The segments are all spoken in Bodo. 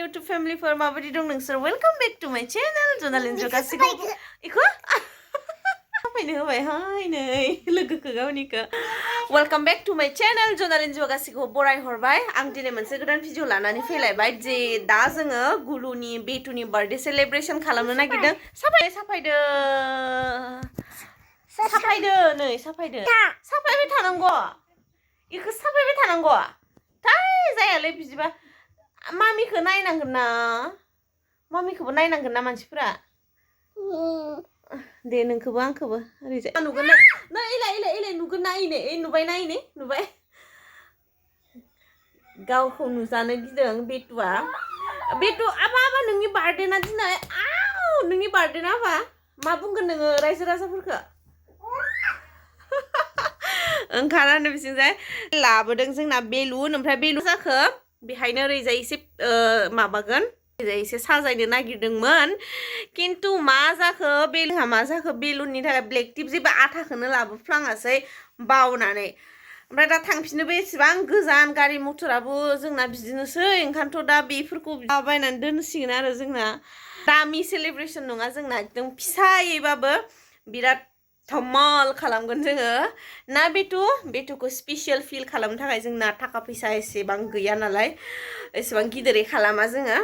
YouTube family for माबायदि दं नोंसोर welcome back to my channel जनालिन जगासिखौ इखौ फैनो होबाय हाय नै लोगोखौ गावनिखौ welcome back to my channel जनालिन जगासिखौ बराय हरबाय आं दिनै मोनसे गोदान भिडिअ लानानै फैलायबाय जे दा जोङो गुलुनि बेटुनि बार्थडे सेलिब्रेशन खालामनो नागिरदों साफायदो नै साफायबाय थानांगौ इखौ साफायबाय थानांगौ थाय जायालै बिदिबा मामिखौ नायनांगोन ना मामिखौबो नायनांगोन ना मानसिफोरा दे नोंखौबो आंखौबो ओरैजाय नुगोन ना इलाय नुगोन ना नुबाय नुबाय गावखौ नुजानो गिदों बेटु आबा नोंनि बार्थडे ना दिनै नोंनि बार्थडे ना आबा मा बुंगोन नोङो रायजो राजाफोरखौ ओंखारानो बिथिंजाय लाबोदों जोंना बेलुन ओमफ्राय बेलुन जाखो बेहायनो ओरैजाय एसे माबागोन ओरैजाय एसे साजायनो नागिरदोंमोन किन्तु मा जाखो बेलुनहा मा जाखो बेलुननि थाखाय ब्लेक टिप जेबो आथाखौनो लाबोफ्लाङासै बावनानै ओमफ्राय दा थांफिननोबो एसेबां गोजान गारि मथराबो जोंना बिदिनोसै ओंखायनोथ' दा बेफोरखौ बायनानै दोनसिगोन आरो जोंना दामि सेलिब्रेसन नङा जोंना एकदम फिसायैबाबो बिराद धमाल खालामगोन जोङो ना बेटुखौ स्पेसियेल फिल खालामनो थाखाय जोंना थाखा फैसा एसेबां गैया नालाय एसेबां गिदिरै खालामा जोङो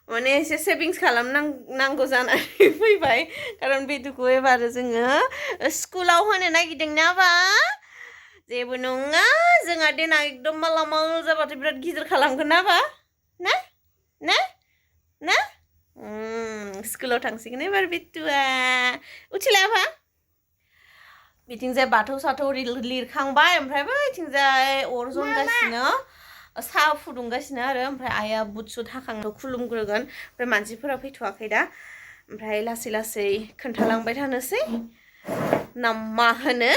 माने एसे सेभिंस खालामनांगौ जानानै फैबाय खारन बेटुखौ एबार जोङो स्कुलाव होनो नागिरदों ना बा जेबो नङा जोंहा देनां एकदम मालामाल जाबाथाय बिराद गिदिर खालामगोन ना बा ना स्कुलाव थांसिगोन एबार बेटुआ उथिलाबा बिथिंजाय बाथौ साथौ लिरखांबाय ओमफ्राय बैथिंजाय अर जनगासिनो साहा फुदुंगासिनो आरो ओमफ्राय आइया बुट सुट हाखांनो खुलुमग्रोगोन ओमफ्राय मानसिफोरा फैथ'वाखै दा ओमफ्राय लासै खोन्थालांबाय थानोसै ना मा होनो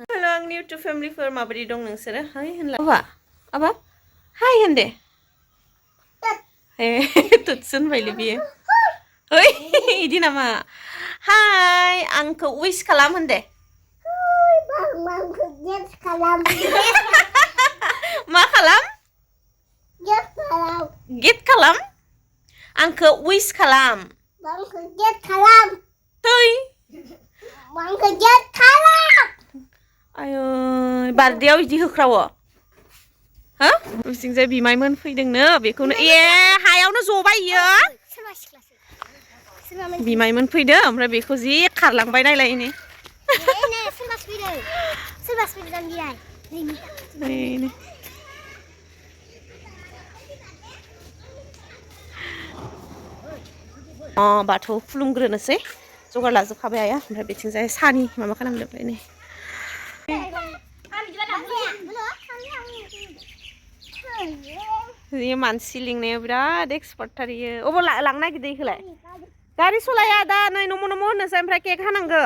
हेल' आंनि इउटुब फेमिलिफोर माबायदि दं नोंसोरो हाय होनला आबा हाय होन दे तुत्स होनबायलै बियो ओइ इदि नामा हाय आंखौ उइस खालाम होन दे मा खालाम गेट खालाम आंखौ उइस खालाम आयो बार्थडेआव इदि होख्रावो हो बिथिंजाय बिमायमोन फैदोंनो बेखौनो हायावनो जबाय इयो बिमायमोन फैदो ओमफ्राय बेखौ जि खारलांबाय नायलाय इनि बाथौ खुलुमग्रोनोसै जगार लाजोबखाबाय आया ओमफ्राय बिथिंजाय सानि माबा खालामजोबबाय नै मानसि लिंनायाव बिराद एक्सपार्ट थार इयो अबाव लांनो नागिरदों इखौलाय गारि सलाया दा नै नमो होननोसै ओमफ्राय केक हानांगौ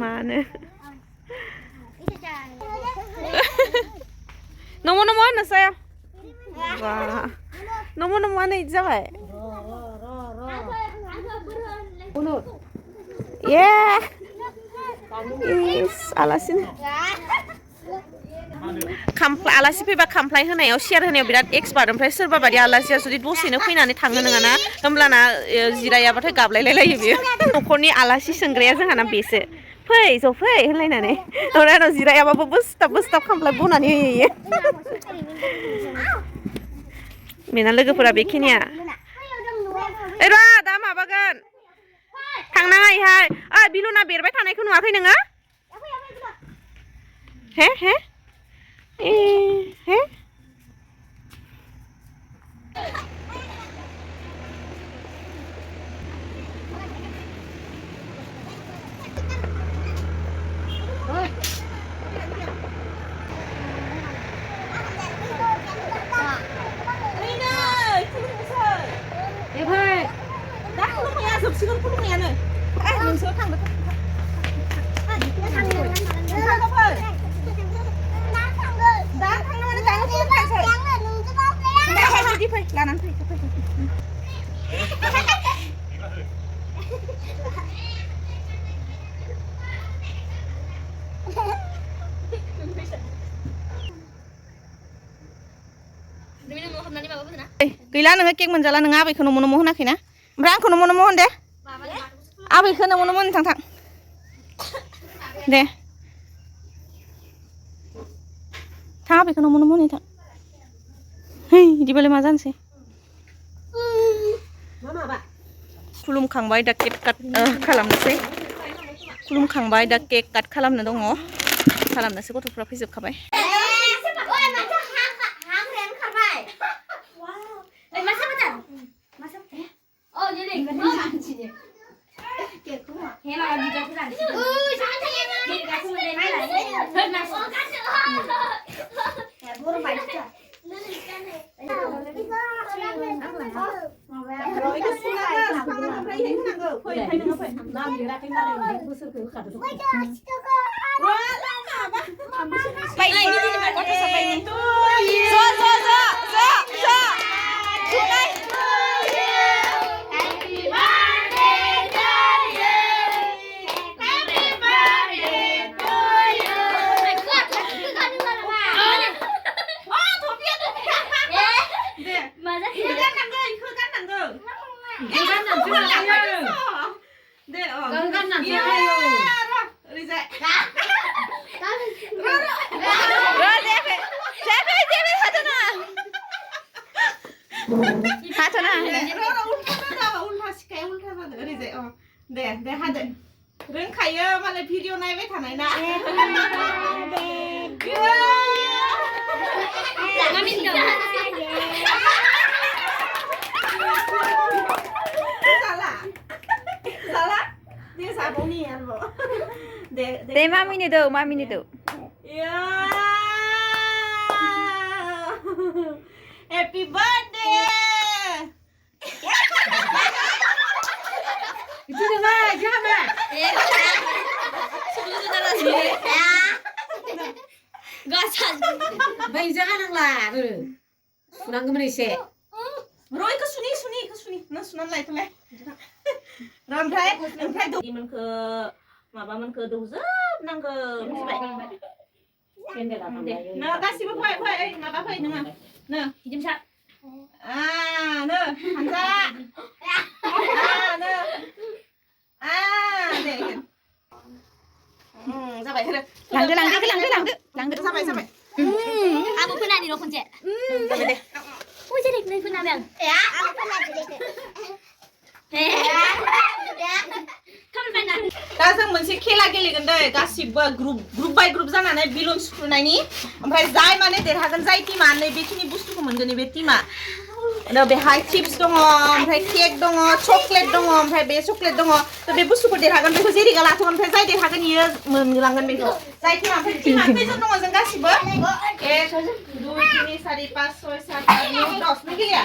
मानो नमो होननोसै नमो होनो इदि जाबाय आलासिनो आलासि फैबा खामफ्लाय होनायाव सियार होनायाव बिराद एक्सपार्ट ओमफ्राय सोरबा बायदि आलासिया जुदि दसेनो फैनानै थांनो नङाना होमब्लाना जिरायाबाथाय गाबलायलायो बियो न'खरनि आलासि सोंग्राया जोंहाना बेसो फै जफै होनलायनानै ओमफ्राय उनाव जिरायाबाबो बोसताब खामफ्लाय बनानै होयो बेना लोगोफोरा बेखिनिया र' दा माबागोन थांनाङा इहाय बिलुना बेरबाय थानायखौ नुवाखै नोङो हे दा खुलुमनाया जोबसिगोन खुलुमनायानो नोंसोर थांदो लानानै फै गैला नोङो केक मोनजाला नोङो आबैखौ नमो नमो होनाखैना ओमफ्राय आंखौ नमो नमो होन दे आबैखौ नमो नमो होन थां थां दे थां आबैखौ नमो नमो होन थां है बिदिबालाय मा जानोसै खुलुमखांबाय दा केक काट खालामनोसै खुलुमखांबाय दा केक काट खालामनो दङ खालामनोसै गथ'फ्रा फैजोबखाबाय रोंखायो मालाय भिडिअ नायबाय थानाय ना दे मामिनो दौ happy birthday itu dengar jangan gasan bayi jangan nanglah sunang kemana sih Roy ke suni nah sunan lah itu leh rampai do man ke maba man ke dozab nang ke nah kasih phai maba phai nah hijim sak nah hansa जाबाय लांदो जाबाय आबो फोनानि र' खनसे जाबाय दे ओइ जेरै नै फोनादों आबो फोनादो दा जों मोनसे खेला गेलेगोन दै गासिबो ग्रुप बाय ग्रुप जानानै बिलुन सुफ्रुनायनि ओमफ्राय जाय माने देरहागोन जाय टीमा नै बेखिनि बुस्थुखौ मोनगोन बे टीमा बेहाय चिप्स दङ ओमफ्राय केक दङ चकलेट दङ ओमफ्राय बे चकलेट दङ थ' बे बुस्थुखौ देरहागोन बेखौ जेरिगा लाथ'गोन ओमफ्राय जाय देरहागोन इयो मोनलांगोन बेखौ जाय टीमा खैजन दङ जों गासिबो 1 2 3 4 5 6 7 8 9 10 नों गेलेया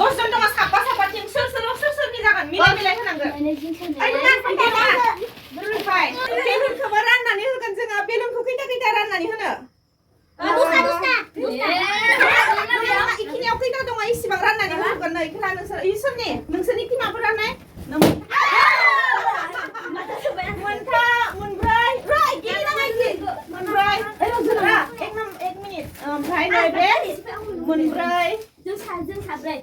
10 जन दङ साफा टीम सोरनि जागोन मिलाय होनांगोन बेलुनखौबो राननानै होगोन जोङो बेलुनखौ खैथा राननानै होनो इखिनियाव खैथा दङ इसिबां राननानै होगोन नै खेला नोंसोरनि टीमाफोर राननाय मोनब्रै एक मिनिट ओमफ्राय नै बे मोनब्रै जों साब्रै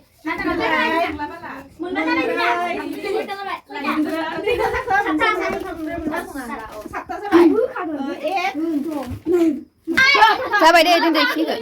जाबाय दे दोनदो इखिनिखौ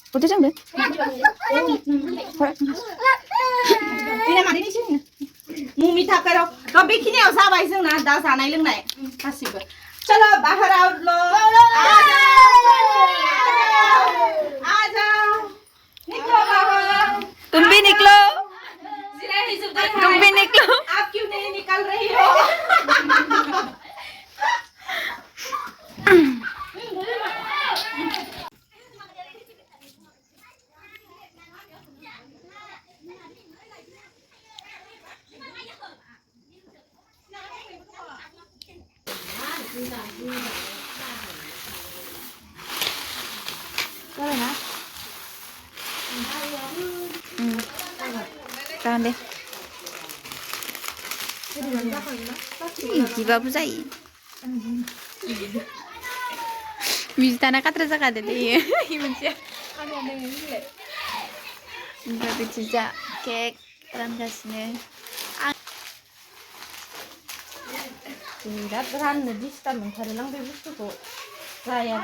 Udah jangan. Ini mana di sini? Mumi tak karo. Kau bikin yang sabai sih na, dah sana ilang naik. Kasih ber. Chalo bahar out lo. निकलो बाबा तुम भी निकलो जिरा ही सब तुम भी निकलो आप क्यों नहीं निकल रही हो Boleh na? Tahan deh. Jiwa apa sih? Bisa tanah katra sakit deh. Iman sih. Berarti jejak kek rangasnya. Tidak beran di stan menghalang bebus tuh. Saya.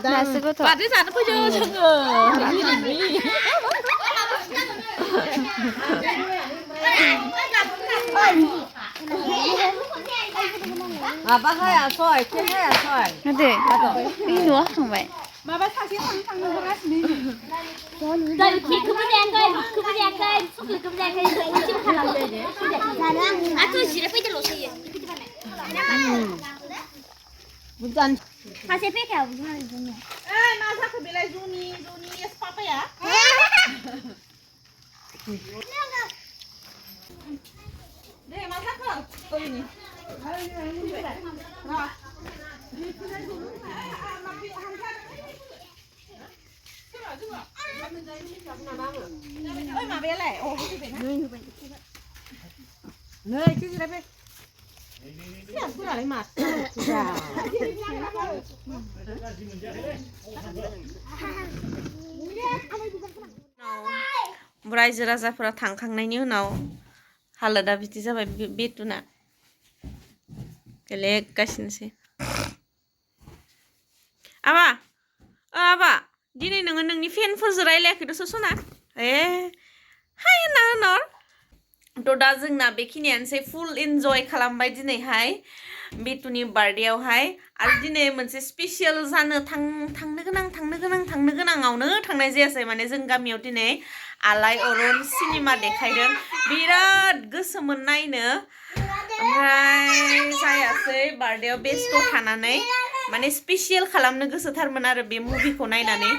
Nasibuto. Pati sana po jauh Apa kaya soy? Kaya soy. Ada. Ini dua kang baik. Mama saksi tang bekas nih. Dari kemudian sukli kemudian itu kalau deh. Atau sih apa itu loh sih. Bukan. Masih pakai apa ini? Masa aku bilang Zuni yes papa ya? Deh, masa kau? Oh ini. Ôi mà bé lẻ, ồ cái gì vậy? Nơi cái gì đấy bé? Siapa pula lagi mat? रायजो राजाफोरा थांखांनायनि उनाव हालोदा बिदि जाबाय बेतुना गेलेगासिनोसै आबा दिनै नोङो नोंनि फेनफोरजों रायलायाखैथ' सना हाय होनना होनर थ' दा जोंना बेखिनियानोसै फुल इन्जय खालामबाय दिनैहाय बेतुनि बार्थडेआवहाय आरो दिनै मोनसे स्पेसियेल जानो थांनो गोनाङावनो थांनाय जायासै माने जों गामियाव दिनै आलाय अरन सिनेमा देखायदों बिराद गोसोमोन नायनो ओमफ्राय जायासै बार्थडेआव बेस्थ' थानानै माने स्पेसियेल खालामनो गोसोथारमोन आरो बे मुभिखौ नायनानै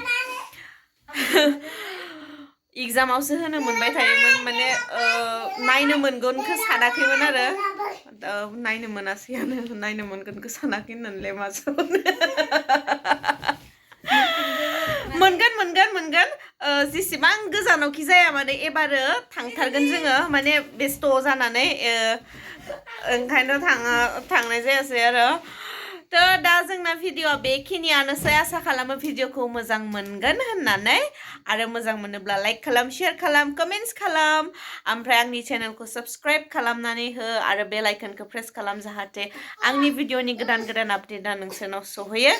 एग्जामावसो होनो मोनबाय थायोमोन माने नायनो मोनगोनखौ सानाखैमोन आरो नायनो मोनासैयानो नायनो मोनगोनखौ सानाखै होननानैलाय मा मोनगोन जेसेबां गोजानावखि जाया माने एबारो थांथारगोन जोङो माने बेस्थ' जानानै ओंखायनो थांनाय जायासै आरो थ' दा जोंना भिडिअ'आ बेखिनियानोसै आसा खालामो भिडिअ'खौ मोजां मोनगोन होननानै आरो मोजां मोनोब्ला लाइक खालाम शेयार खालाम कमेन्ट्स खालाम ओमफ्राय आंनि चेनेलखौ साबस्क्राइब खालामनानै हो आरो बेल आइकनखौ प्रेस खालाम जाहाथे आंनि भिडिअ'नि गोदान अपडेटआ नोंसोरनाव सहैयो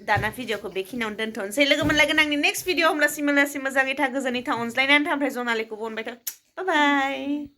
दाना भिडिअ'खौ बेखिनियावनो दोनथ'नोसै लोगो मोनलायगोन आंनि नेक्स्ट भिडिअ' होमब्लासिम मोजाङै था गोजोनै था अनज्लायनानै था ओमफ्राय जनालिखौबो अनबाय था बाय